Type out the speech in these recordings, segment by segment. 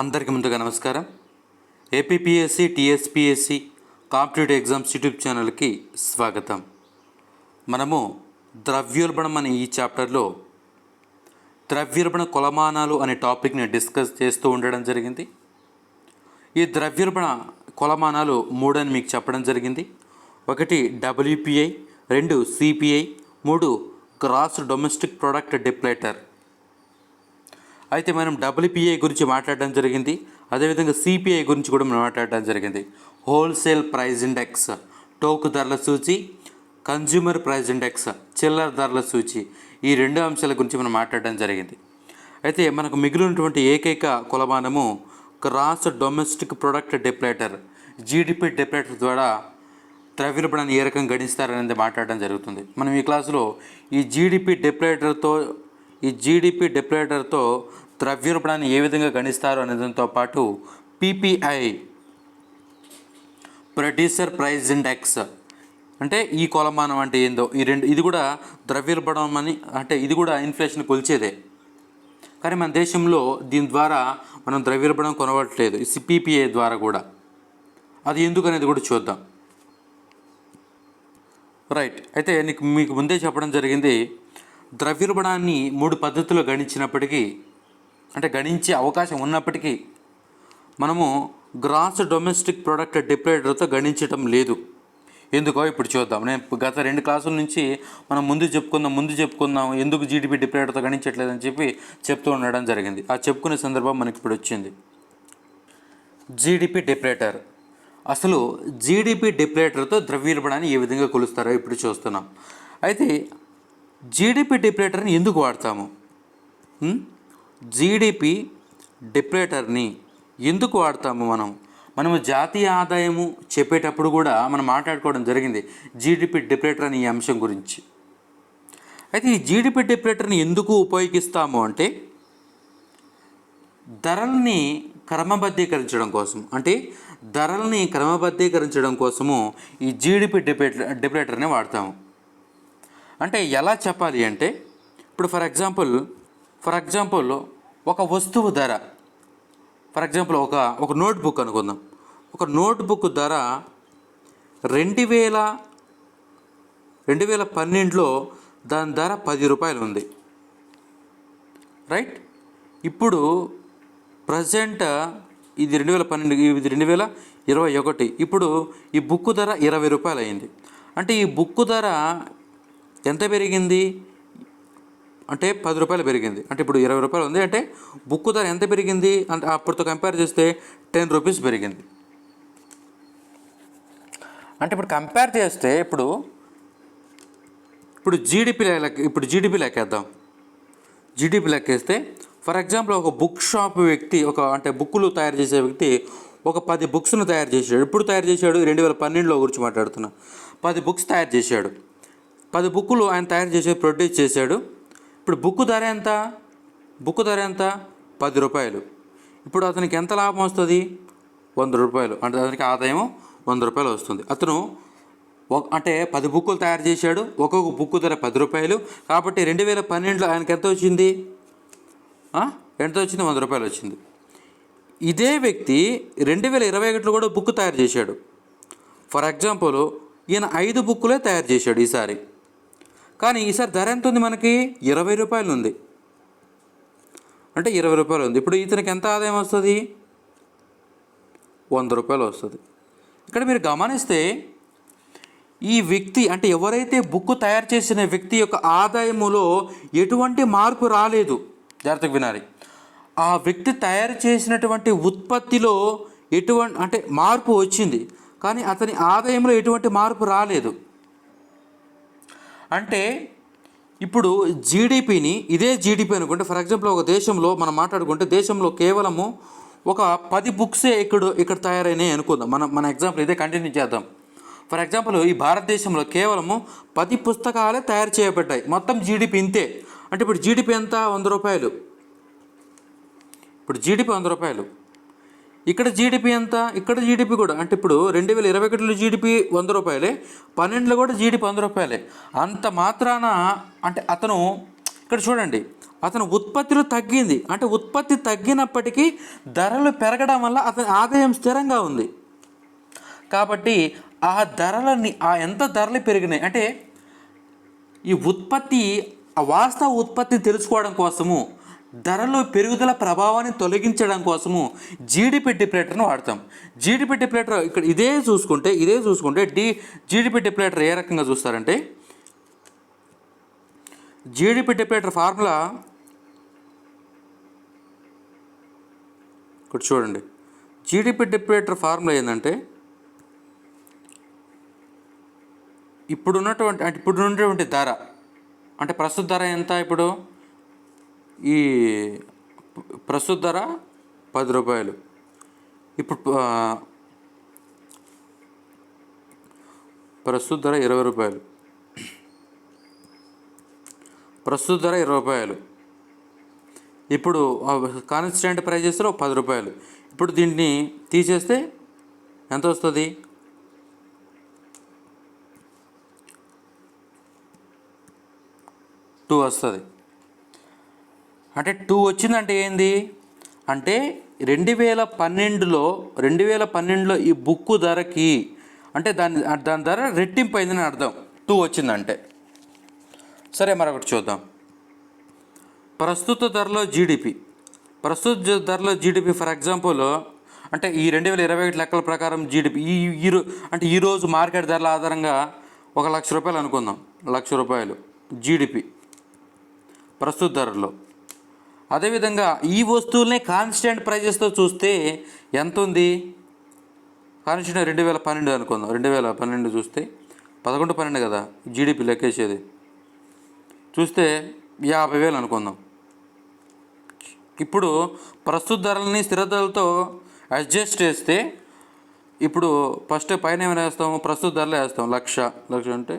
అందరికీ ముందుగా నమస్కారం. APPSC TSPSC competitive exams YouTube ఛానల్కి స్వాగతం. మనము ద్రవ్యోల్బణం అనే ఈ చాప్టర్లో ద్రవ్యోల్బణ కొలమానాలు అనే టాపిక్ని డిస్కస్ చేస్తూ ఉండడం జరిగింది. ఈ ద్రవ్యోల్బణ కొలమానాలు మూడని మీకు చెప్పడం జరిగింది. ఒకటి డబ్ల్యూపీఐ, రెండు సిపిఐ, మూడు గ్రాస్ డొమెస్టిక్ ప్రొడక్ట్ డిప్లేటర్. అయితే మనం డబ్ల్యూపీఐ గురించి మాట్లాడడం జరిగింది, అదేవిధంగా సిపిఐ గురించి కూడా మనం మాట్లాడడం జరిగింది. హోల్సేల్ ప్రైస్ ఇండెక్స్, టోకు ధరల సూచి, కన్జ్యూమర్ ప్రైస్ ఇండెక్స్, చిల్లర ధరల సూచి, ఈ రెండు అంశాల గురించి మనం మాట్లాడడం జరిగింది. అయితే మనకు మిగిలినటువంటి ఏకైక కొలమానము గ్రాస్ డొమెస్టిక్ ప్రొడక్ట్ డిప్లేటర్, జీడిపి డిప్లేటర్ ద్వారా ద్రవ్యోల్బణాన్ని ఏ రకంగా గణిస్తారనేది మాట్లాడడం జరుగుతుంది. మనం ఈ క్లాసులో ఈ జీడిపి డిప్లేటర్తో ద్రవ్యోల్బణాన్ని ఏ విధంగా గణిస్తారు అనేదాంతో పాటు పీపీఐ, ప్రొడ్యూసర్ ప్రైస్ ఇండెక్స్, అంటే ఈ కొలమానం అంటే ఏందో, ఇది కూడా ద్రవ్యోల్బణం అని, అంటే ఇది కూడా ఇన్ఫ్లేషన్ కొలిచేదే. కానీ మన దేశంలో దీని ద్వారా మనం ద్రవ్యోల్బణం కొనవట్లేదు, పీపీఐ ద్వారా కూడా. అది ఎందుకు అనేది కూడా చూద్దాం. రైట్. అయితే మీకు ముందే చెప్పడం జరిగింది, ద్రవ్యోల్బణాన్ని మూడు పద్ధతుల్లో గణించినప్పటికీ, అంటే గణించే అవకాశం ఉన్నప్పటికీ మనము గ్రాస్ డొమెస్టిక్ ప్రొడక్ట్ డిప్లేటర్తో గణించటం లేదు. ఎందుకో ఇప్పుడు చూద్దాం. నేను గత 2 క్లాసుల నుంచి మనం ముందు చెప్పుకుందాం ఎందుకు జీడిపి డిప్లేటర్తో గణించట్లేదని చెప్తూ ఉండడం జరిగింది. ఆ చెప్పుకునే సందర్భం మనకి ఇప్పుడు వచ్చింది. జీడిపి డిప్లేటర్. అసలు జీడిపి డిప్లేటర్తో ద్రవ్యోల్బణాన్ని ఏ విధంగా కొలుస్తారో ఇప్పుడు చూస్తున్నాం. అయితే జీడిపి డిప్లేటర్ని ఎందుకు వాడతాము? జీడిపి డిప్లేటర్ని ఎందుకు వాడతాము? మనము జాతీయ ఆదాయము చెప్పేటప్పుడు కూడా మనం మాట్లాడుకోవడం జరిగింది జీడిపి డిప్లేటర్ అనే ఈ అంశం గురించి. అయితే ఈ జీడిపి డిప్లేటర్ని ఎందుకు ఉపయోగిస్తాము అంటే ధరల్ని క్రమబద్ధీకరించడం కోసము ఈ జీడిపి డిప్లేటర్ని వాడతాము. అంటే ఎలా చెప్పాలి అంటే, ఇప్పుడు ఫర్ ఎగ్జాంపుల్ ఒక వస్తువు ధర, ఫర్ ఎగ్జాంపుల్ ఒక నోట్బుక్ అనుకుందాం. ఒక నోట్బుక్ ధర 2012లో దాని ధర 10 రూపాయలు ఉంది. రైట్. ఇప్పుడు ప్రజెంట్ ఇది 2012, ఇది 2021. ఇప్పుడు ఈ బుక్ ధర 20 రూపాయలు అయింది. అంటే ఈ బుక్ ధర ఎంత పెరిగింది అంటే 10 రూపాయలు పెరిగింది. అంటే ఇప్పుడు 20 రూపాయలు ఉంది, అంటే బుక్ ధర ఎంత పెరిగింది అంటే అప్పటితో కంపేర్ చేస్తే 10 రూపీస్ పెరిగింది. అంటే ఇప్పుడు కంపేర్ చేస్తే ఇప్పుడు జీడిపి లెక్కేద్దాం. జీడిపి లెక్కేస్తే ఫర్ ఎగ్జాంపుల్ ఒక బుక్ షాప్ వ్యక్తి, అంటే బుక్కులు తయారు చేసే వ్యక్తి ఒక 10 బుక్స్ను తయారు చేశాడు. ఎప్పుడు తయారు చేశాడు? 2012లో గురించి మాట్లాడుతున్నా. 10 బుక్స్ తయారు చేశాడు. 10 బుక్కులు ఆయన తయారు చేసి ప్రొడ్యూస్ చేశాడు. ఇప్పుడు బుక్ ధర ఎంత? 10 రూపాయలు. ఇప్పుడు అతనికి ఎంత లాభం వస్తుంది? 100 రూపాయలు. అంటే అతనికి ఆదాయం 100 రూపాయలు వస్తుంది. అతను అంటే 10 బుక్కులు తయారు చేశాడు, ఒక్కొక్క బుక్ ధర 10 రూపాయలు. కాబట్టి 2012లో ఆయనకి ఎంత వచ్చింది? 100 రూపాయలు వచ్చింది. ఇదే వ్యక్తి 2021లో కూడా బుక్ తయారు చేశాడు. ఫర్ ఎగ్జాంపుల్ ఈయన 5 బుక్కులే తయారు చేశాడు ఈసారి. కానీ ఈసారి ధర ఎంత ఉంది? మనకి 20 రూపాయలు ఉంది. అంటే 20 రూపాయలు ఉంది. ఇప్పుడు ఇతనికి ఎంత ఆదాయం వస్తుంది? 100 రూపాయలు వస్తుంది. ఇక్కడ మీరు గమనిస్తే ఈ వ్యక్తి, అంటే ఎవరైతే బుక్ తయారు చేసిన వ్యక్తి యొక్క ఆదాయములో ఎటువంటి మార్పు రాలేదు. జాగ్రత్తగా వినాలి. ఆ వ్యక్తి తయారు చేసినటువంటి ఉత్పత్తిలో అంటే మార్పు వచ్చింది, కానీ అతని ఆదాయంలో ఎటువంటి మార్పు రాలేదు. అంటే ఇప్పుడు ఇదే జీడిపి అనుకుంటే, ఫర్ ఎగ్జాంపుల్ ఒక దేశంలో మనం మాట్లాడుకుంటే దేశంలో కేవలము ఒక 10 బుక్సే ఇక్కడ తయారైనాయి అనుకుందాం. మన ఎగ్జాంపుల్ ఇదే కంటిన్యూ చేద్దాం. ఫర్ ఎగ్జాంపుల్ ఈ భారతదేశంలో కేవలము 10 పుస్తకాలే తయారు చేయబడ్డాయి. మొత్తం జీడిపి ఇంతే. అంటే ఇప్పుడు జీడిపి ఎంత? 100 రూపాయలు. ఇప్పుడు జీడిపి 100 రూపాయలు. ఇక్కడ జీడిపి ఎంత? ఇక్కడ జీడిపి కూడా, అంటే ఇప్పుడు 2021లో జీడిపి 100 రూపాయలే, 12లో కూడా జీడిపి 100 రూపాయలే. అంత మాత్రాన అంటే అతను ఇక్కడ చూడండి, అతను ఉత్పత్తిలో తగ్గింది, అంటే ఉత్పత్తి తగ్గినప్పటికీ ధరలు పెరగడం వల్ల అతని ఆదాయం స్థిరంగా ఉంది. కాబట్టి ఆ ధరలని ఎంత ధరలు పెరిగినాయి అంటే ఈ ఉత్పత్తి, ఆ వాస్తవ ఉత్పత్తి తెలుసుకోవడం కోసము, ధరలో పెరుగుదల ప్రభావాన్ని తొలగించడం కోసము జీడిపి డిప్లేటర్ను వాడతాం. జీడిపి డిప్లేటర్ ఇక్కడ ఇదే చూసుకుంటే జీడిపి డిప్లేటర్ ఏ రకంగా చూస్తారంటే, జీడిపి డిప్లేటర్ ఫార్ములా ఇక్కడ చూడండి. జీడిపి డిప్లేటర్ ఫార్ములా ఏంటంటే, ఇప్పుడున్నటువంటి ధర అంటే ప్రస్తుత ధర ఎంత, ఇప్పుడు ఈ ప్రస్తుత ధర 10 రూపాయలు, ఇప్పుడు ప్రస్తుత ధర 20 రూపాయలు, ప్రస్తుత ధర 20 రూపాయలు, ఇప్పుడు కాన్స్టెంట్ ప్రైజెస్లో 10 రూపాయలు. ఇప్పుడు దీన్ని తీసేస్తే ఎంత వస్తుంది, 2 వస్తుంది. అంటే 2 వచ్చిందంటే ఏంది అంటే 2012లో ఈ బుక్కు ధరకి అంటే దాని ధర రెట్టింపు అయిందని అర్థం 2 వచ్చిందంటే. సరే, మరొకటి చూద్దాం. ప్రస్తుత ధరలో జీడిపి ఫర్ ఎగ్జాంపుల్ అంటే ఈ 2021 లెక్కల ప్రకారం జీడిపి అంటే ఈరోజు మార్కెట్ ధరల ఆధారంగా 1,00,000 రూపాయలు అనుకుందాం. 1,00,000 రూపాయలు జీడిపి ప్రస్తుత ధరలో. అదేవిధంగా ఈ వస్తువులనే కాన్స్టెంట్ ప్రైజెస్తో చూస్తే ఎంత ఉంది, కాన్స్టెంట్ 2012 అనుకుందాం. 2012 చూస్తే 11-12 కదా జీడిపి లెక్కేసేది, చూస్తే 50,000 అనుకుందాం. ఇప్పుడు ప్రస్తుత ధరలని స్థిర ధరలతో అడ్జస్ట్ చేస్తే, ఇప్పుడు ఫస్ట్ పైన ఏమైనా వేస్తాము, ప్రస్తుత ధరలో వేస్తాం. 1,00,000 అంటే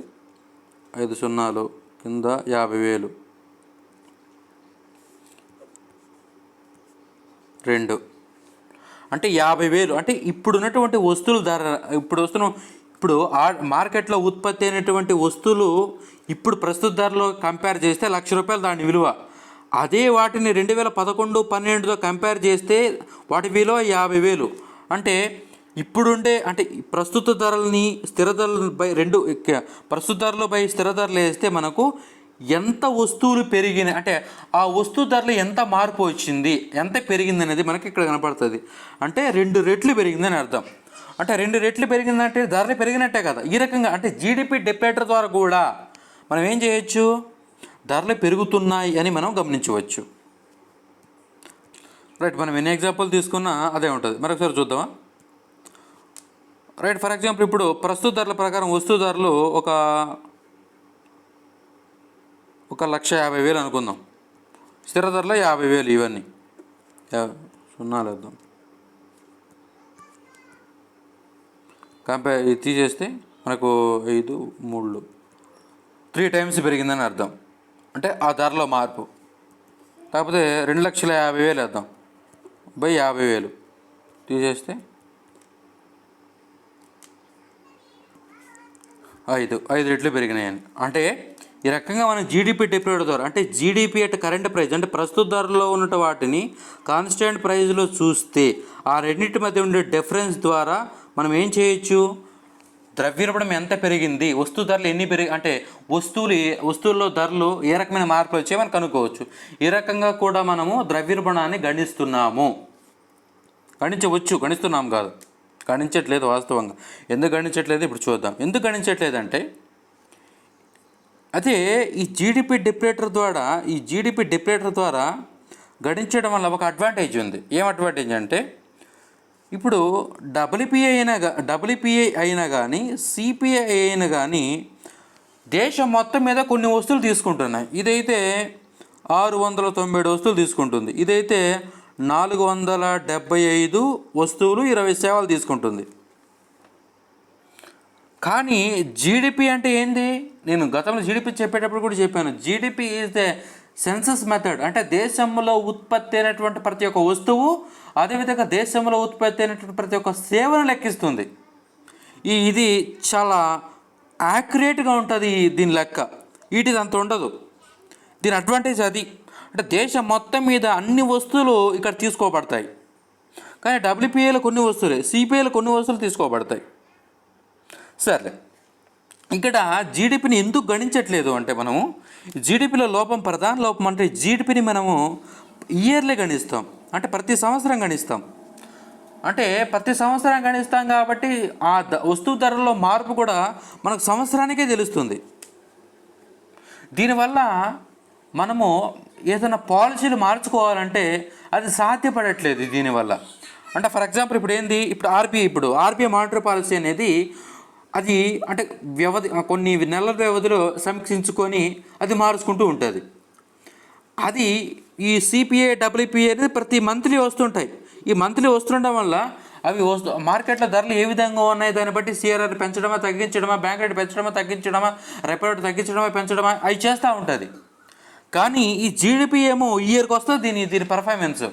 5 సున్నాలు కింద 50,000 2 అంటే 50,000. అంటే ఇప్పుడున్నటువంటి వస్తువుల ధర, ఇప్పుడు మార్కెట్లో ఉత్పత్తి అయినటువంటి వస్తువులు ఇప్పుడు ప్రస్తుత ధరలో కంపేర్ చేస్తే 1,00,000 రూపాయలు దాని విలువ. అదే వాటిని 2011-12తో కంపేర్ చేస్తే వాటి విలువ 50,000. అంటే ఇప్పుడుండే అంటే ప్రస్తుత ధరలని స్థిర ధరలు ప్రస్తుత ధరలో బై స్థిర ధరలు వేస్తే మనకు ఎంత వస్తువులు పెరిగినాయి అంటే ఆ వస్తువు ధరలు ఎంత మార్పు వచ్చింది, ఎంత పెరిగింది అనేది మనకి ఇక్కడ కనపడుతుంది. అంటే 2 రెట్లు పెరిగిందని అర్థం. అంటే 2 రెట్లు పెరిగిందంటే ధరలు పెరిగినట్టే కదా. ఈ రకంగా అంటే జీడిపి డిప్లేటర్ ద్వారా కూడా మనం ఏం చేయొచ్చు, ధరలు పెరుగుతున్నాయి అని మనం గమనించవచ్చు. రైట్, మనం ఎన్ని ఎగ్జాంపుల్ తీసుకున్నా అదే ఉంటుంది. మరొకసారి చూద్దామా. రైట్, ఫర్ ఎగ్జాంపుల్ ఇప్పుడు ప్రస్తుత ధరల ప్రకారం వస్తువు ధరలు ఒక 1,50,000 అనుకుందాం. స్థిర ధరలో 50,000. ఇవన్నీ సున్నాలు వేద్దాం. కంపేర్ తీసేస్తే మనకు 5 3 టైమ్స్ పెరిగిందని అర్థం. అంటే ఆ ధరలో మార్పు. కాకపోతే 2,50,000 వేద్దాం బై 50,000 తీసేస్తే 5 రెట్లు పెరిగినాయని. అంటే ఈ రకంగా మనం జీడిపి డిప్లేటర్ ద్వారా అంటే జీడిపి అట్ కరెంట్ ప్రైస్ అంటే ప్రస్తుత ధరలో ఉన్న వాటిని కాన్స్టెంట్ ప్రైస్లో చూస్తే ఆ రెండింటి మధ్య ఉండే డిఫరెన్స్ ద్వారా మనం ఏం చేయొచ్చు, ద్రవ్యోల్బణం ఎంత పెరిగింది, వస్తువు ధరలు ఎన్ని అంటే వస్తువుల్లో ధరలు ఏ రకమైన మార్పులు వచ్చాయో మనం కనుక్కోవచ్చు. ఈ రకంగా కూడా మనము ద్రవ్యోల్బణాన్ని గణిస్తున్నాం కాదు, గణించట్లేదు వాస్తవంగా. ఎందుకు గణించట్లేదు ఇప్పుడు చూద్దాం. ఎందుకు గణించట్లేదంటే అదే ఈ జీడిపి డిప్లేటర్ ద్వారా గణించడం వల్ల ఒక అడ్వాంటేజ్ ఉంది. ఏం అడ్వాంటేజ్ అంటే ఇప్పుడు డబ్ల్యూపీఐ అయినా కానీ సిపిఐ అయినా కానీ దేశం మొత్తం మీద కొన్ని వస్తువులు తీసుకుంటున్నాయి. ఇదైతే 697 వస్తువులు తీసుకుంటుంది, ఇదైతే 475 వస్తువులు 20 సేవలు తీసుకుంటుంది. కానీ జీడిపి అంటే ఏంది, నేను గతంలో జీడిపి చెప్పేటప్పుడు కూడా చెప్పాను. GDP is the census method. అంటే దేశంలో ఉత్పత్తి అయినటువంటి ప్రతి ఒక్క వస్తువు, అదేవిధంగా దేశంలో ఉత్పత్తి అయినటువంటి ప్రతి ఒక్క సేవను లెక్కిస్తుంది. ఇది చాలా యాక్యురేట్గా ఉంటుంది దీని లెక్క. వీటిది అంత ఉండదు. దీని అడ్వాంటేజ్ అది. అంటే దేశం మొత్తం మీద అన్ని వస్తువులు ఇక్కడ తీసుకోబడతాయి. కానీ డబ్ల్యూపీఏలో కొన్ని వస్తువులే, సిపిఐలో కొన్ని వస్తువులు తీసుకోబడతాయి. సరే, ఇక్కడ జీడిపిని ఎందుకు గణించట్లేదు అంటే మనము జీడిపిలో ప్రధాన లోపం అంటే జీడిపిని మనము ఇయర్లీ గణిస్తాం, అంటే ప్రతి సంవత్సరం గణిస్తాం. అంటే ప్రతి సంవత్సరం గణిస్తాం కాబట్టి ఆ వస్తువు ధరల్లో మార్పు కూడా మనకు సంవత్సరానికే తెలుస్తుంది. దీనివల్ల మనము ఏదైనా పాలసీలు మార్చుకోవాలంటే అది సాధ్యపడట్లేదు దీనివల్ల. అంటే ఫర్ ఎగ్జాంపుల్ ఇప్పుడు ఆర్బీఐ మానిటరీ పాలసీ అనేది అది అంటే కొన్ని నెలల వ్యవధిలో సమీక్షించుకొని అది మార్చుకుంటూ ఉంటుంది. అది ఈ సిపిఐ డబ్ల్యూపీఐ అనేది ప్రతి మంత్లీ వస్తుంటాయి. ఈ మంత్లీ వస్తుండడం వల్ల అవి మార్కెట్లో ధరలు ఏ విధంగా ఉన్నాయి దాన్ని బట్టి సిఆర్ఆర్ పెంచడమా తగ్గించడమా, బ్యాంక్ రేట్ పెంచడమా తగ్గించడమా, రెపో రేట్ తగ్గించడమా పెంచడమా అవి చేస్తూ ఉంటుంది. కానీ ఈ జీడిపి ఏమో ఇయర్కి వస్తుంది దీని పర్ఫార్మెన్స్.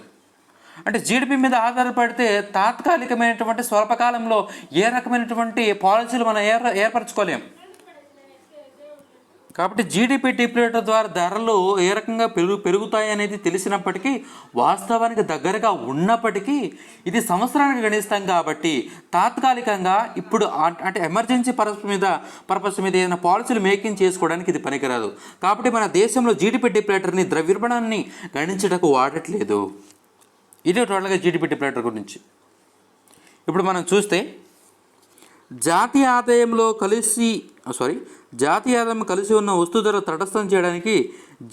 అంటే జీడిపి మీద ఆధారపడితే తాత్కాలికమైనటువంటి స్వల్పకాలంలో ఏ రకమైనటువంటి పాలసీలు మనం ఏర్పరచుకోలేం. కాబట్టి జీడిపి డిప్లేటర్ ద్వారా ధరలు ఏ రకంగా పెరుగుతాయి అనేది తెలిసినప్పటికీ, వాస్తవానికి దగ్గరగా ఉన్నప్పటికీ ఇది సంవత్సరానికి గణిస్తాం కాబట్టి తాత్కాలికంగా ఇప్పుడు అంటే ఎమర్జెన్సీ పర్పస్ మీద ఏదైనా పాలసీలు మేకింగ్ చేసుకోవడానికి ఇది పనికిరాదు. కాబట్టి మన దేశంలో జీడిపి డిప్లేటర్ని ద్రవ్యోల్బణాన్ని గణించడానికి వాడట్లేదు. ఇది టోటల్గా జీడిపి డిప్లేటర్ గురించి. ఇప్పుడు మనం చూస్తే జాతీయ ఆదాయం కలిసి ఉన్న వస్తు ధర తటస్థం చేయడానికి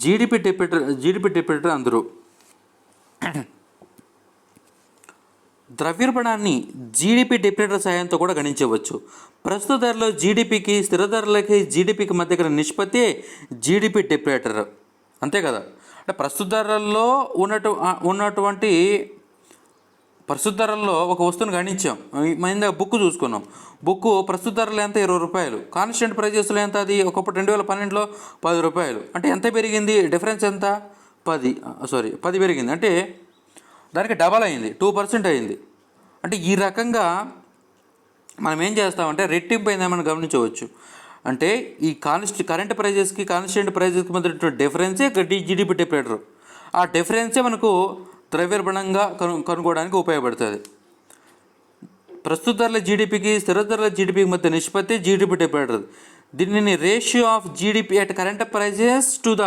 జీడిపి డిప్లేటర్ అందరూ ద్రవ్యోల్బణాన్ని జీడిపి డిప్లేటర్ సాయంతో కూడా గణించవచ్చు. ప్రస్తుత ధరలో జీడిపికి స్థిర ధరలకి జీడిపికి మధ్య గల నిష్పత్తి జీడిపి డిప్లేటర్, అంతే కదా. అంటే ప్రస్తుత ధరల్లో ఒక వస్తువును గణించాం. మన బుక్ చూసుకున్నాం. బుక్ ప్రస్తుత ధరలు ఎంత, 20 రూపాయలు. కాన్స్టెంట్ ప్రైజెస్లో ఎంత, అది ఒకప్పుడు 2012లో 10 రూపాయలు. అంటే ఎంత పెరిగింది, డిఫరెన్స్ ఎంత, 10 పెరిగింది. అంటే దానికి డబల్ అయింది, 2% అయింది. అంటే ఈ రకంగా మనం ఏం చేస్తామంటే రెట్టింపు అయిందని మనం గమనించవచ్చు. అంటే ఈ కరెంట్ ప్రైజెస్కి కాన్స్టెంట్ ప్రైజెస్కి మధ్య డిఫరెన్సే జీడిపి డిప్లేటర్. ఆ డిఫరెన్సే మనకు ద్రవ్యోల్బణంగా కనుక్కోవడానికి ఉపయోగపడుతుంది. ప్రస్తుత ధరల జీడిపికి స్థిర ధరల జీడిపికి మధ్య నిష్పత్తి జీడిపి డిప్లేటర్. దీనిని ratio of GDP at current prices to the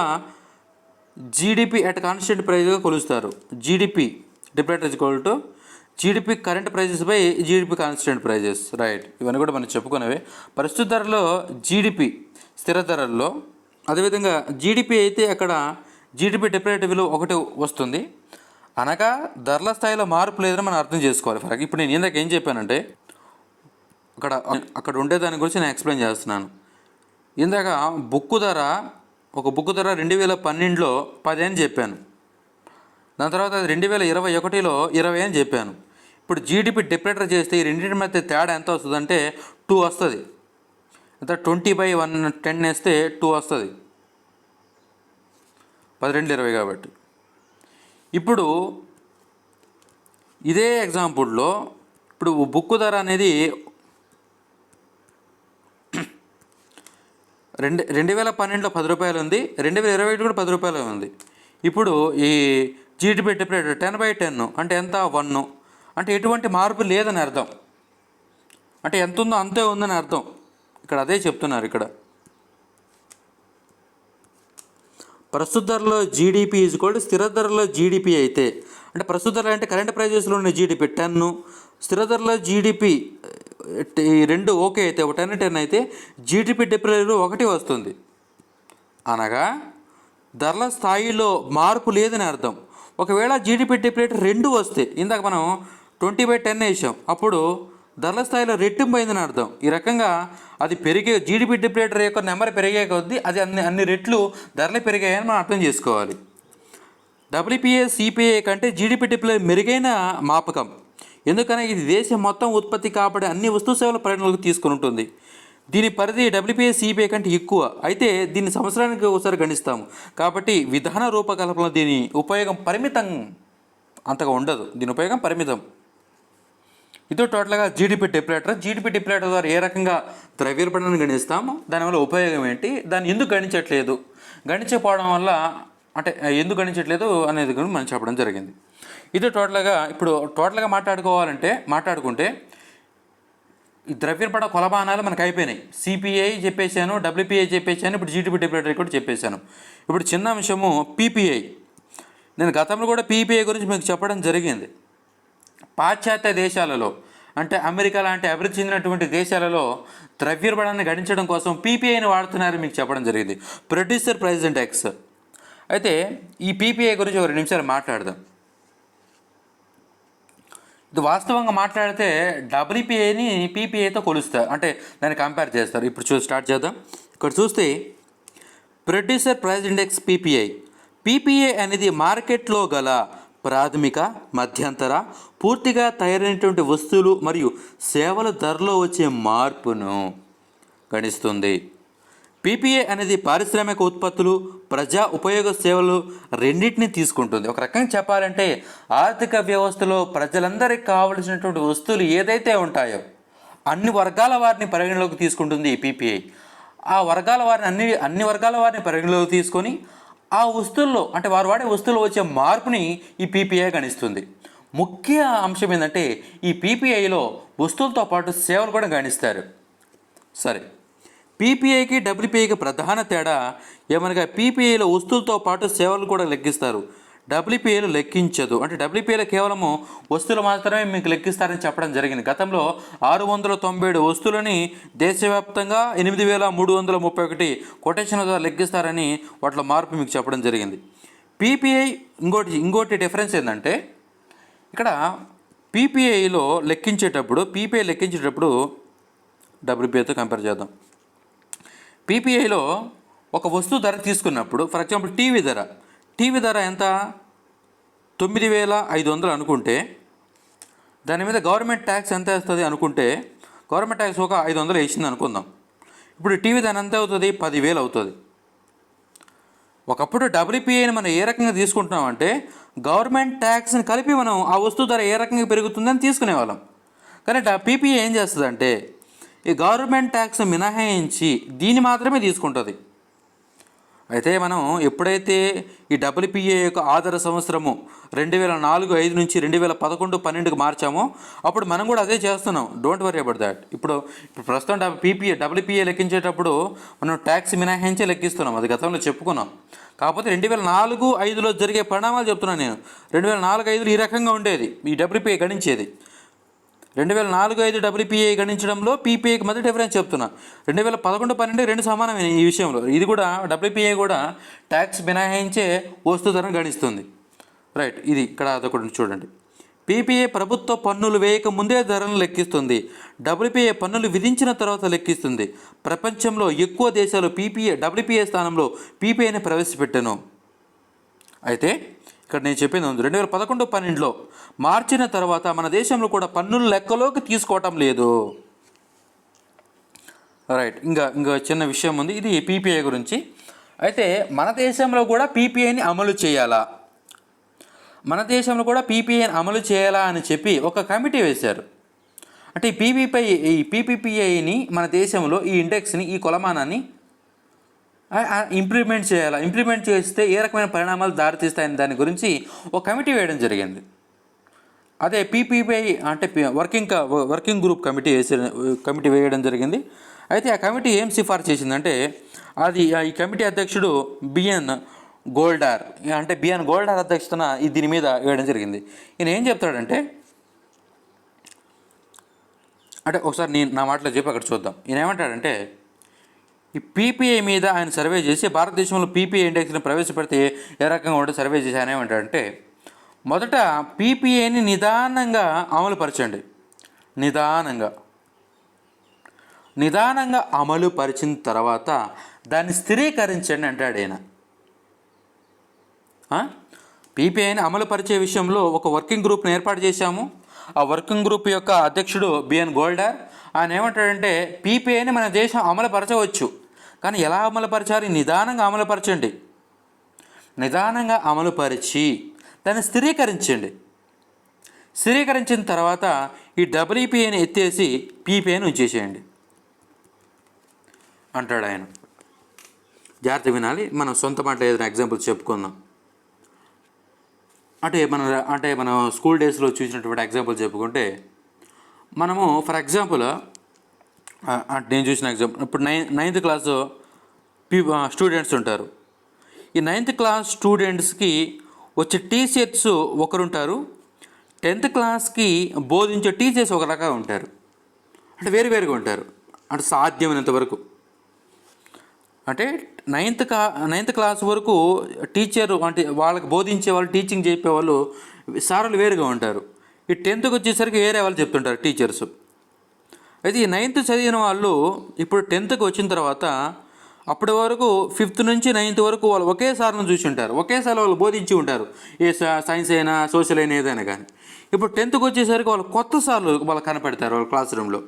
GDP at constant ప్రైజ్గా కొలుస్తారు. GDP deflator equal to GDP current prices by GDP constant prices, right. ఇవన్నీ కూడా మనం చెప్పుకునేవి. ప్రస్తుత ధరలో జీడిపి స్థిర ధరల్లో, అదేవిధంగా జీడిపి అయితే అక్కడ జీడిపి డిప్లేటర్ విలువ 1 వస్తుంది. అనగా ధరల స్థాయిలో మార్పు లేదని మనం అర్థం చేసుకోవాలి. ఇప్పుడు నేను ఇందాక ఏం చెప్పానంటే అక్కడ ఉండే దాని గురించి నేను ఎక్స్ప్లెయిన్ చేస్తున్నాను. ఇందాక ఒక బుక్ ధర 2012లో 10 అని చెప్పాను. దాని తర్వాత అది 2021లో 20 అని చెప్పాను. ఇప్పుడు జీడిపి డిప్లేటర్ చేస్తే ఈ రెండింటి మధ్య తేడా ఎంత వస్తుందంటే 2 వస్తుంది. అంత 20/110 వేస్తే 2 వస్తుంది. 10, 2, 20 కాబట్టి. ఇప్పుడు ఇదే ఎగ్జాంపుల్లో ఇప్పుడు బుక్ ధర అనేది 2012లో 10 రూపాయలు ఉంది, 2021 కూడా 10 రూపాయలు ఉంది. ఇప్పుడు ఈ జీడిపి డిప్లేటర్ 10/10 అంటే ఎంత, 1. అంటే ఎటువంటి మార్పు లేదని అర్థం. అంటే ఎంత ఉందో అంతే ఉందని అర్థం. ఇక్కడ అదే చెప్తున్నారు. ఇక్కడ ప్రస్తుత ధరలో జీడిపి ఈజ్వల్ స్థిర ధరలో జీడిపి అయితే, అంటే ప్రస్తుత ధర అంటే కరెంట్ ప్రైజెస్లో ఉన్న జీడిపి 10, స్థిర ధరలో జీడిపి ఈ రెండు ఓకే అయితే 10 అయితే జీడిపి డిప్లేటర్ 1 వస్తుంది. అనగా ధరల స్థాయిలో మార్పు లేదని అర్థం. ఒకవేళ జీడిపి డిప్లేటర్ 2 వస్తే, ఇందాక మనం 20/10 వేసాం, అప్పుడు ధరల స్థాయిలో రెట్టింపు అయిందని అర్థం. ఈ రకంగా అది జీడిపి డిప్లేటర్ యొక్క నెంబర్ పెరిగే కొద్దీ అది అన్ని రెట్లు ధరలు పెరిగాయని మనం అర్థం చేసుకోవాలి. డబ్ల్యూపీఏ సిపిఐ కంటే జీడిపి డిప్లేటర్ మెరుగైన మాపకం. ఎందుకని ఇది దేశం మొత్తం ఉత్పత్తి కాబడే అన్ని వస్తు సేవల పరిగణలోకి తీసుకుని ఉంటుంది. దీని పరిధి డబ్ల్యూపీఏ సిపిఐ కంటే ఎక్కువ. అయితే దీన్ని సంవత్సరానికి ఒకసారి గణిస్తాము కాబట్టి విధాన రూపకల్పనలో దీని ఉపయోగం పరిమితం, అంతగా ఉండదు. దీని ఉపయోగం పరిమితం. ఇది టోటల్గా జీడిపి డిప్లేటర్ ద్వారా ఏ రకంగా ద్రవ్యోల్బణాన్ని గణిస్తాము, దానివల్ల ఉపయోగం ఏంటి, దాన్ని ఎందుకు గణించట్లేదు, గణించకపోవడం వల్ల అంటే ఎందుకు గణించట్లేదు అనేది కూడా మనం చెప్పడం జరిగింది. ఇది టోటల్గా మాట్లాడుకుంటే ఈ ద్రవ్యోల్బణ కొలమానాలు మనకు అయిపోయినాయి. సిపిఐ చెప్పేశాను, డబ్ల్యూపీఐ చెప్పేశాను, ఇప్పుడు జీడిపి డిప్లేటర్ కూడా చెప్పేశాను. ఇప్పుడు చిన్న అంశము పీపీఐ. నేను గతంలో కూడా పీపీఐ గురించి మీకు చెప్పడం జరిగింది. పాశ్చాత్య దేశాలలో అంటే అమెరికా లాంటి అభివృద్ధి చెందినటువంటి దేశాలలో ద్రవ్యోల్బణాన్ని గణించడం కోసం పీపీఐని వాడుతున్నారని మీకు చెప్పడం జరిగింది, ప్రొడ్యూసర్ ప్రైస్ ఇండెక్స్. అయితే ఈ పీపీఐ గురించి ఒక 2 నిమిషాలు మాట్లాడదాం. ఇది వాస్తవంగా మాట్లాడితే డబ్ల్యూపీఐని పీపీఐతో కొలుస్తారు, అంటే దాన్ని కంపేర్ చేస్తారు. ఇప్పుడు స్టార్ట్ చేద్దాం. ఇక్కడ చూస్తే ప్రొడ్యూసర్ ప్రైస్ ఇండెక్స్ పీపీఐ అనేది మార్కెట్లో గల ప్రాథమిక, మధ్యంతర, పూర్తిగా తయారైనటువంటి వస్తువులు మరియు సేవల ధరలో వచ్చే మార్పును గణిస్తుంది. పీపీఐ అనేది పారిశ్రామిక ఉత్పత్తులు, ప్రజా ఉపయోగ సేవలు రెండింటినీ తీసుకుంటుంది. ఒక రకంగా చెప్పాలంటే ఆర్థిక వ్యవస్థలో ప్రజలందరికీ కావలసినటువంటి వస్తువులు ఏదైతే ఉంటాయో అన్ని వర్గాల వారిని పరిగణలోకి తీసుకుంటుంది ఈ పీపీఐ. ఆ వర్గాల వారిని అన్ని వర్గాల వారిని పరిగణలోకి తీసుకొని ఆ వస్తువుల్లో అంటే వారు వాడే వస్తువులు వచ్చే మార్పుని ఈ పీపీఐ గణిస్తుంది. ముఖ్య అంశం ఏంటంటే ఈ పీపీఐలో వస్తువులతో పాటు సేవలు కూడా గణిస్తారు. సరే, పీపీఐకి డబ్ల్యూపీఐకి ప్రధాన తేడా ఏమనగా పీపీఐలో వస్తువులతో పాటు సేవలు కూడా లెక్కిస్తారు, డబ్ల్యూపీఐలో లెక్కించదు. అంటే డబ్ల్యూపీఐలో కేవలము వస్తువులు మాత్రమే మీకు లెక్కిస్తారని చెప్పడం జరిగింది. గతంలో 697 వస్తువులని దేశవ్యాప్తంగా 8331 కొటేషన్ల ద్వారా లెక్కిస్తారని వాటిలో మార్పు మీకు చెప్పడం జరిగింది. పీపీఐ ఇంకోటి డిఫరెన్స్ ఏంటంటే ఇక్కడ పీపీఐలో లెక్కించేటప్పుడు డబ్ల్యూపీఐతో కంపేర్ చేద్దాం. పీపీఐలో ఒక వస్తువు ధర తీసుకున్నప్పుడు ఫర్ ఎగ్జాంపుల్ టీవీ ధర ఎంత 9500 అనుకుంటే దాని మీద గవర్నమెంట్ ట్యాక్స్ ఎంత వేస్తుంది అనుకుంటే గవర్నమెంట్ ట్యాక్స్ ఒక 500 వేసింది అనుకుందాం. ఇప్పుడు టీవీ ధర ఎంత అవుతుంది, 10,000 అవుతుంది. ఒకప్పుడు డబ్ల్యూపీఐని మనం ఏ రకంగా తీసుకుంటున్నామంటే గవర్నమెంట్ ట్యాక్స్ని కలిపి మనం ఆ వస్తువు ధర ఏ రకంగా పెరుగుతుందని తీసుకునేవాళ్ళం. కానీ పీపీఐ ఏం చేస్తుందంటే ఈ గవర్నమెంట్ ట్యాక్స్ మినహాయించి దీన్ని మాత్రమే తీసుకుంటుంది. అయితే మనం ఎప్పుడైతే ఈ డబ్ల్యూపీఐ యొక్క ఆధార సంవత్సరము 2004-05 నుంచి 2011-12కి మార్చామో అప్పుడు మనం కూడా అదే చేస్తున్నాం. Don't worry about that. ఇప్పుడు ప్రస్తుతం డబ్ల్యూపీఐ లెక్కించేటప్పుడు మనం ట్యాక్స్ మినహాయించే లెక్కిస్తున్నాం, అది గతంలో చెప్పుకున్నాం. కాకపోతే 2004-05లో జరిగే పరిణామాలు చెప్తున్నాను నేను. 2004-05లో ఈ రకంగా ఉండేది ఈ డబ్ల్యూపీఐ గణించేది. 2004-05 డబ్ల్యూపీఐ గణించడంలో పీపీఐకి మధ్య డిఫరెన్స్ చెప్తున్నా. 2011-12 రెండు సమానమైన ఈ విషయంలో. ఇది కూడా డబ్ల్యూపీఐ కూడా ట్యాక్స్ మినహాయించే వస్తు ధరను గణిస్తుంది. రైట్, ఇది ఇక్కడ అదొకటి చూడండి. పీపీఐ ప్రభుత్వ పన్నులు వేయక ముందే ధరలను లెక్కిస్తుంది, డబ్ల్యూపీఐ పన్నులు విధించిన తర్వాత లెక్కిస్తుంది. ప్రపంచంలో ఎక్కువ దేశాలు డబ్ల్యూపీఐ స్థానంలో పీపీఐని ప్రవేశపెట్టాను. అయితే ఇక్కడ నేను చెప్పింది 2011-12లో మార్చిన తర్వాత మన దేశంలో కూడా పన్నులు లెక్కలోకి తీసుకోవటం లేదు. రైట్, ఇంకా చిన్న విషయం ఉంది, ఇది పీపీఐ గురించి. అయితే మన దేశంలో కూడా పీపీఐని అమలు చేయాలా అని చెప్పి ఒక కమిటీ వేశారు. అంటే ఈ పీపీఐని మన దేశంలో ఈ ఇండెక్స్ని ఈ కొలమానాన్ని ఇంప్లిమెంట్ చేస్తే ఏ రకమైన పరిణామాలు దారితీస్తాయని దాని గురించి ఒక కమిటీ వేయడం జరిగింది. అదే పీపీఐ అంటే వర్కింగ్ గ్రూప్ కమిటీ వేయడం జరిగింది. అయితే ఆ కమిటీ ఏం సిఫార్సు చేసిందంటే ఈ కమిటీ అధ్యక్షుడు బిఎన్ గోల్డార్ అధ్యక్షతన దీని మీద వేయడం జరిగింది. ఈయన ఏం చెప్తాడంటే ఒకసారి నేను నా మాటలో చెప్పి అక్కడ చూద్దాం. ఈయన ఏమంటాడంటే ఈ పీపీఐ మీద ఆయన సర్వే చేసి భారతదేశంలో పీపీఐ ఇండెక్స్ని ప్రవేశపెడితే ఏ రకంగా ఉంటే సర్వే చేసి ఆయన ఏమంటాడంటే మొదట పీపీఐని నిదానంగా అమలుపరచండి, నిదానంగా అమలుపరిచిన తర్వాత దాన్ని స్థిరీకరించండి అంటాడు ఆయన. పీపీఐని అమలుపరిచే విషయంలో ఒక వర్కింగ్ గ్రూప్ని ఏర్పాటు చేశాము. ఆ వర్కింగ్ గ్రూప్ యొక్క అధ్యక్షుడు బిఎన్ గోల్డార్. ఆయన ఏమంటాడంటే పీపీఐని మన దేశం అమలుపరచవచ్చు, కానీ ఎలా అమలుపరచాలి? నిదానంగా అమలుపరచండి, నిదానంగా అమలుపరిచి దాన్ని స్థిరీకరించండి. స్థిరీకరించిన తర్వాత ఈ డబ్ల్యూపీఏని ఎత్తేసి పీపీఐని ఉంచేసేయండి అంటాడు ఆయన. జాగ్రత్త వినాలి, మనం సొంత మాటలు ఏదైనా ఎగ్జాంపుల్స్ చెప్పుకుందాం. మనం స్కూల్ డేస్లో చూసినటువంటి ఎగ్జాంపుల్ చెప్పుకుంటే, మనము ఫర్ ఎగ్జాంపుల్ నేను చూసిన ఎగ్జాంపుల్, ఇప్పుడు నైన్త్ క్లాస్ స్టూడెంట్స్ ఉంటారు. ఈ 9th క్లాస్ స్టూడెంట్స్కి వచ్చే టీచర్స్ ఒకరుంటారు, 10th క్లాస్కి బోధించే టీచర్స్ ఒక రకంగా ఉంటారు. అంటే వేరువేరుగా ఉంటారు. అంటే సాధ్యమైనంత వరకు అంటే నైన్త్ క్లాస్ వరకు టీచర్ అంటే వాళ్ళకి బోధించే వాళ్ళు, టీచింగ్ చెప్పేవాళ్ళు సార్లు వేరుగా ఉంటారు. ఈ 10th వచ్చేసరికి వేరే వాళ్ళు చెప్తుంటారు టీచర్స్. అయితే ఈ 9th చదివిన వాళ్ళు ఇప్పుడు 10th వచ్చిన తర్వాత అప్పటి వరకు 5th నుంచి 9th వరకు వాళ్ళు ఒకే సార్ను చూసి ఉంటారు, ఒకేసారి వాళ్ళు బోధించి ఉంటారు, ఏ సైన్స్ అయినా సోషల్ అయినా ఏదైనా కానీ. ఇప్పుడు 10th వచ్చేసరికి వాళ్ళు కొత్త సార్లు వాళ్ళు కనపెడతారు వాళ్ళ క్లాస్ రూమ్లో.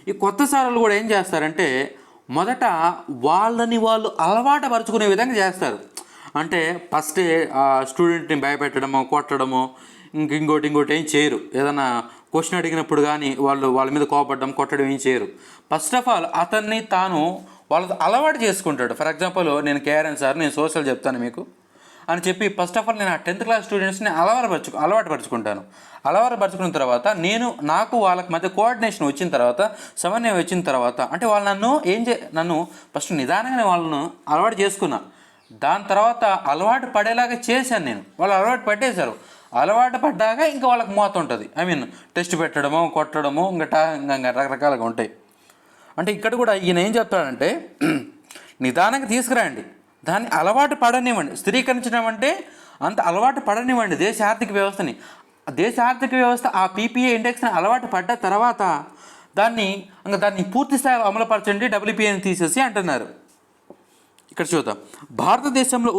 ఈ కొత్త సార్లు కూడా ఏం చేస్తారంటే మొదట వాళ్ళని వాళ్ళు అలవాటు పరుచుకునే విధంగా చేస్తారు. అంటే ఫస్ట్ స్టూడెంట్ని భయపెట్టడమో కొట్టడమో ఇంకోటి ఏం చేయరు. ఏదైనా క్వశ్చన్ అడిగినప్పుడు కానీ వాళ్ళ మీద కోపడడం కొట్టడం ఏం చేయరు. ఫస్ట్ ఆఫ్ ఆల్ అతన్ని తాను వాళ్ళతో అలవాటు చేసుకుంటాడు. ఫర్ ఎగ్జాంపుల్, నేను కేఆర్ఎన్ సార్, నేను సోషల్ చెప్తాను మీకు అని చెప్పి ఫస్ట్ ఆఫ్ ఆల్ నేను ఆ 10th క్లాస్ స్టూడెంట్స్ని అలవాటు పరుచుకుంటాను. అలవాటు పరుచుకున్న తర్వాత నాకు వాళ్ళకి మధ్య కోఆర్డినేషన్ వచ్చిన తర్వాత, సమన్వయం వచ్చిన తర్వాత, అంటే వాళ్ళు నన్ను ఫస్ట్ నిదానంగానే వాళ్ళను అలవాటు చేసుకున్నా. దాని తర్వాత అలవాటు పడేలాగా చేశాను నేను. వాళ్ళు అలవాటు పట్టేశారు. అలవాటు పడ్డాక ఇంకా వాళ్ళకి మోత ఉంటుంది. టెస్ట్ పెట్టడము, కొట్టడము, ఇంకా రకరకాలుగా ఉంటాయి. అంటే ఇక్కడ కూడా ఈయన ఏం చెప్తాడంటే నిదానంగా తీసుకురండి, దాన్ని అలవాటు పడనివ్వండి. స్థిరీకరించడం అంటే అంత అలవాటు పడనివ్వండి దేశ ఆర్థిక వ్యవస్థని. దేశ ఆర్థిక వ్యవస్థ ఆ పీపీఐ ఇండెక్స్ని అలవాటు పడ్డ తర్వాత దాన్ని పూర్తి స్థాయిలో అమలుపరచండి, డబ్ల్యూపీఐని తీసేసి అంటున్నారు. ఇక్కడ చూద్దాం. భారతదేశంలో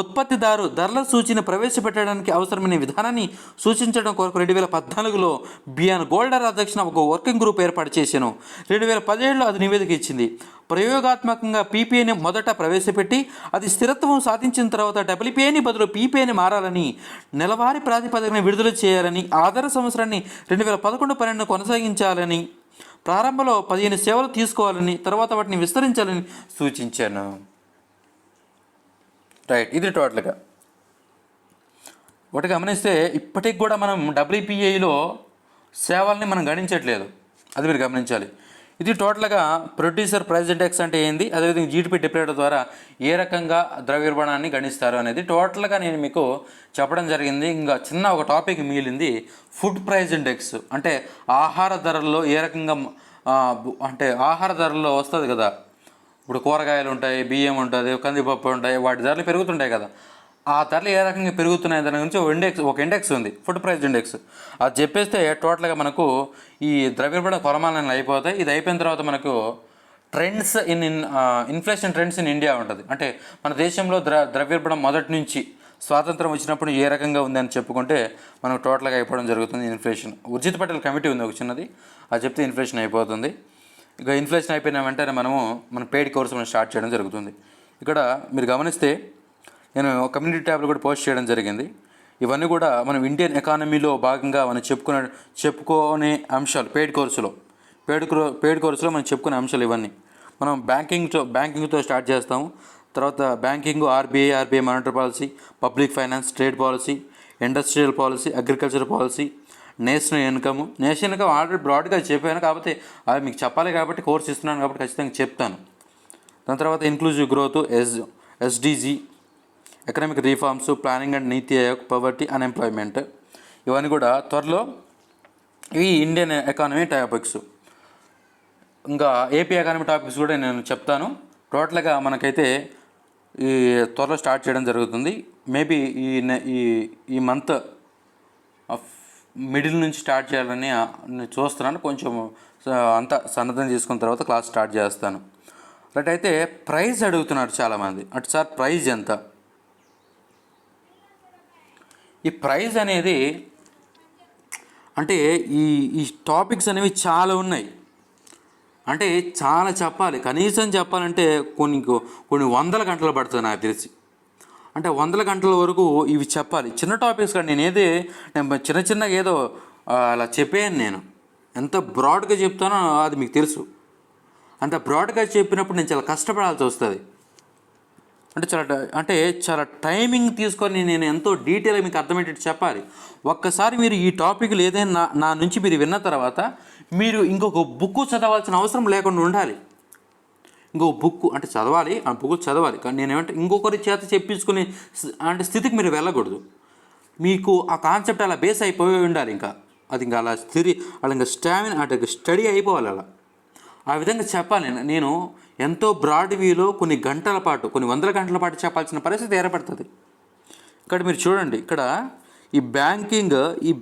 ఉత్పత్తిదారు ధరల సూచీని ప్రవేశపెట్టడానికి అవసరమైన విధానాన్ని సూచించడం కొరకు 2014లో బియాన్ గోల్డర్ అధ్యక్షన ఒక వర్కింగ్ గ్రూప్ ఏర్పాటు చేశాను. 2017లో అది నివేదిక ఇచ్చింది. ప్రయోగాత్మకంగా పీపీఐని మొదట ప్రవేశపెట్టి అది స్థిరత్వం సాధించిన తర్వాత డబ్ల్యూపీఐని బదులు పీపీఐని మారాలని, నెలవారీ ప్రాతిపదికన విడుదల చేయాలని, ఆధార సంవత్సరాన్ని 2011-12 కొనసాగించాలని, ప్రారంభంలో 15 సేవలు తీసుకోవాలని, తర్వాత వాటిని విస్తరించాలని సూచించాను. రైట్, ఇది టోటల్గా ఒకటి గమనిస్తే ఇప్పటికి కూడా మనం డబ్ల్యూపీఐలో సేవల్ని మనం గణించట్లేదు, అది మీరు గమనించాలి. ఇది టోటల్గా ప్రొడ్యూసర్ ప్రైస్ ఇండెక్స్ అంటే ఏంది, అదేవిధంగా జీడిపి డిప్రేటర్ ద్వారా ఏ రకంగా ద్రవ్యోల్బణాన్ని గణిస్తారు అనేది టోటల్గా నేను మీకు చెప్పడం జరిగింది. ఇంకా చిన్న ఒక టాపిక్ మిగిలింది, ఫుడ్ ప్రైస్ ఇండెక్స్. అంటే ఆహార ధరల్లో ఏ రకంగా ఆహార ధరల్లో వస్తుంది కదా, ఇప్పుడు కూరగాయలు ఉంటాయి, బియ్యం ఉంటుంది, కందిపప్పు ఉంటాయి, వాటి ధరలు పెరుగుతుంటాయి కదా, ఆ ధరలు ఏ రకంగా పెరుగుతున్నాయి దాని గురించి ఒక ఇండెక్స్ ఉంది, ఫుడ్ ప్రైస్ ఇండెక్స్. అది చెప్పేస్తే టోటల్గా మనకు ఈ ద్రవ్యోల్బణ కొలమానాలు అయిపోతాయి. ఇది అయిపోయిన తర్వాత మనకు trends inflation trends in India ఉంటుంది. అంటే మన దేశంలో ద్రవ్యోల్బణం మొదటి నుంచి స్వాతంత్రం వచ్చినప్పుడు ఏ రకంగా ఉంది అని చెప్పుకుంటే మనకు టోటల్గా అయిపోవడం జరుగుతుంది. ఇన్ఫ్లేషన్ ఉర్జిత్ పటేల్ కమిటీ ఉంది ఒక చిన్నది, అది చెప్తే ఇన్ఫ్లేషన్ అయిపోతుంది. ఇక ఇన్ఫ్లేషన్ అయిపోయిన వెంటనే మన పెయిడ్ కోర్స్ మనం స్టార్ట్ చేయడం జరుగుతుంది. ఇక్కడ మీరు గమనిస్తే నేను కమ్యూనిటీ ట్యాబ్లో కూడా పోస్ట్ చేయడం జరిగింది. ఇవన్నీ కూడా మనం ఇండియన్ ఎకానమీలో భాగంగా మనం చెప్పుకునే అంశాలు. పెయిడ్ కోర్సులో మనం చెప్పుకునే అంశాలు ఇవన్నీ. మనం బ్యాంకింగ్తో స్టార్ట్ చేస్తాము. తర్వాత banking, RBI monetary policy, public finance, trade policy, industrial policy, agriculture policy, national income already బ్రాడ్గా చెప్పాను, కాకపోతే అది మీకు చెప్పాలి కాబట్టి కోర్స్ ఇస్తున్నాను కాబట్టి ఖచ్చితంగా చెప్తాను. దాని తర్వాత inclusive growth, SDG, economic reforms, planning and NITI Aayog, poverty, unemployment, ఇవన్నీ కూడా త్వరలో ఇవి ఇండియన్ ఎకానమీ టాపిక్స్. ఇంకా ఏపీ ఎకానమీ టాపిక్స్ కూడా నేను చెప్తాను. టోటల్గా మనకైతే ఈ త్వరలో స్టార్ట్ చేయడం జరుగుతుంది. మేబీ ఈ మంత్ మిడిల్ నుంచి స్టార్ట్ చేయాలని చూస్తున్నాను. కొంచెం అంతా సన్నద్ధం చేసుకున్న తర్వాత క్లాస్ స్టార్ట్ చేస్తాను. రైట్, అయితే ప్రైజ్ అడుగుతున్నారు చాలామంది. అంటే సార్ ప్రైజ్ ఎంత? ఈ ప్రైజ్ అనేది అంటే ఈ టాపిక్స్ అనేవి చాలా ఉన్నాయి. అంటే చాలా చెప్పాలి, కనీసం చెప్పాలంటే కొన్ని 100 గంటలు పడుతుంది నాకు తెలిసి. అంటే వందల గంటల వరకు ఇవి చెప్పాలి. చిన్న టాపిక్స్ కానీ నేను చిన్నగా ఏదో అలా చెప్పాను. నేను ఎంత బ్రాడ్గా చెప్తానో అది మీకు తెలుసు. అంత బ్రాడ్గా చెప్పినప్పుడు నేను చాలా కష్టపడాల్సి వస్తుంది. చాలా టైమింగ్ తీసుకొని నేను ఎంతో డీటెయిల్గా మీకు అర్థమయ్యేటట్టు చెప్పాలి. ఒక్కసారి మీరు ఈ టాపిక్లు ఏదైనా నా నుంచి మీరు విన్న తర్వాత మీరు ఇంకొక బుక్ చదవాల్సిన అవసరం లేకుండా ఉండాలి. ఇంకొక బుక్ చదవాలి, ఆ బుక్ చదవాలి, కానీ నేనేమంటే ఇంకొకరి చేత చెప్పించుకునే స్థితికి మీరు వెళ్ళకూడదు. మీకు ఆ కాన్సెప్ట్ అలా బేస్ అయిపోయి ఉండాలి. అది అలా అలా స్టామినా స్టడీ అయిపోవాలి. అలా ఆ విధంగా చెప్పాలి. నేను ఎంతో బ్రాడ్ వ్యూలో కొన్ని గంటల పాటు, కొన్ని వందల గంటల పాటు చెప్పాల్సిన పరిస్థితి ఏర్పడుతుంది. ఇక్కడ మీరు చూడండి, ఇక్కడ ఈ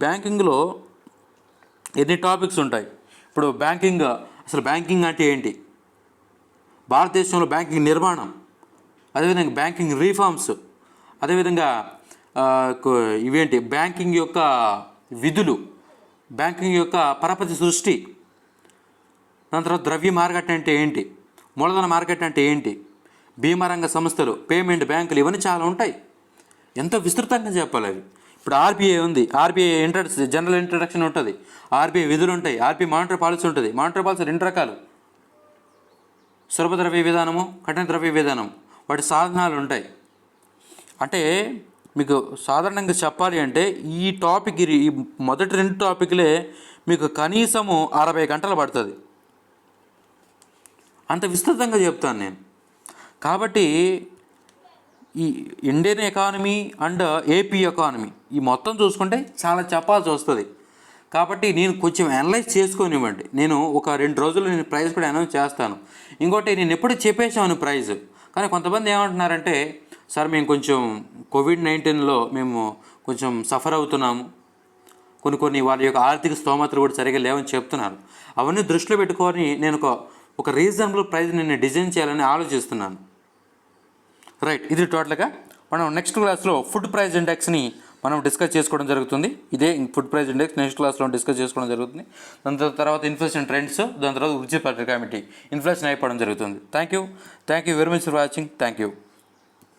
బ్యాంకింగ్లో ఎన్ని టాపిక్స్ ఉంటాయి. ఇప్పుడు అసలు బ్యాంకింగ్ అంటే ఏంటి, భారతదేశంలో బ్యాంకింగ్ నిర్మాణం, అదేవిధంగా బ్యాంకింగ్ రీఫార్మ్స్, అదేవిధంగా ఇవేంటి బ్యాంకింగ్ యొక్క విధులు, బ్యాంకింగ్ యొక్క పరపతి సృష్టి, దాని తర్వాత ద్రవ్య మార్కెట్ అంటే ఏంటి, మూలధన మార్కెట్ అంటే ఏంటి, బీమా రంగ సంస్థలు, పేమెంట్ బ్యాంకులు, ఇవన్నీ చాలా ఉంటాయి. ఎంతో విస్తృతంగా చెప్పాలి అవి. ఇప్పుడు ఆర్బీఐ ఉంది, ఆర్బీఐ జనరల్ ఇంట్రడక్షన్ ఉంటుంది, ఆర్బీఐ విధులు ఉంటాయి, ఆర్బీఐ మానిటరీ పాలసీ ఉంటుంది. మానిటరీ పాలసీ 2 రకాలు, సులభ ద్రవ్య విధానము, కఠిన ద్రవ్య విధానం, వాటి సాధనాలు ఉంటాయి. మీకు సాధారణంగా చెప్పాలి అంటే ఈ మొదటి 2 టాపిక్లే మీకు కనీసము 60 గంటలు పడుతుంది. అంత విస్తృతంగా చెప్తాను నేను. కాబట్టి ఈ Indian economy and AP economy ఈ మొత్తం చూసుకుంటే చాలా చెప్పాల్సి వస్తుంది. కాబట్టి నేను కొంచెం అనలైజ్ చేసుకొనివ్వండి. నేను ఒక 2 రోజులు నేను ప్రైజ్ కూడా అనౌన్స్ చేస్తాను. ఇంకోటి, నేను ఎప్పుడు చెప్పేసాను ప్రైజ్, కానీ కొంతమంది ఏమంటున్నారంటే, సార్ మేము కొంచెం కోవిడ్-19లో మేము కొంచెం సఫర్ అవుతున్నాము, కొన్ని వాళ్ళ యొక్క ఆర్థిక స్తోమతలు కూడా సరిగ్గా లేవని చెప్తున్నారు. అవన్నీ దృష్టిలో పెట్టుకొని నేను ఒక రీజనబుల్ ప్రైజ్ నేను డిజైన్ చేయాలని ఆలోచిస్తున్నాను. రైట్, ఇది టోటల్గా మనం నెక్స్ట్ క్లాస్లో ఫుడ్ ప్రైస్ ఇండెక్స్ని మనం డిస్కస్ చేసుకోవడం జరుగుతుంది. ఇదే ఫుడ్ ప్రైస్ ఇండెక్స్ నెక్స్ట్ క్లాస్లో డిస్కస్ చేసుకోవడం జరుగుతుంది. దాని తర్వాత ఇన్ఫ్లేషన్ ట్రెండ్స్, దాని తర్వాత వృద్ధి పత్రిక కమిటీ ఇన్ఫ్లేషన్ అయిపోవడం జరుగుతుంది. Thank you very much for watching. Thank you.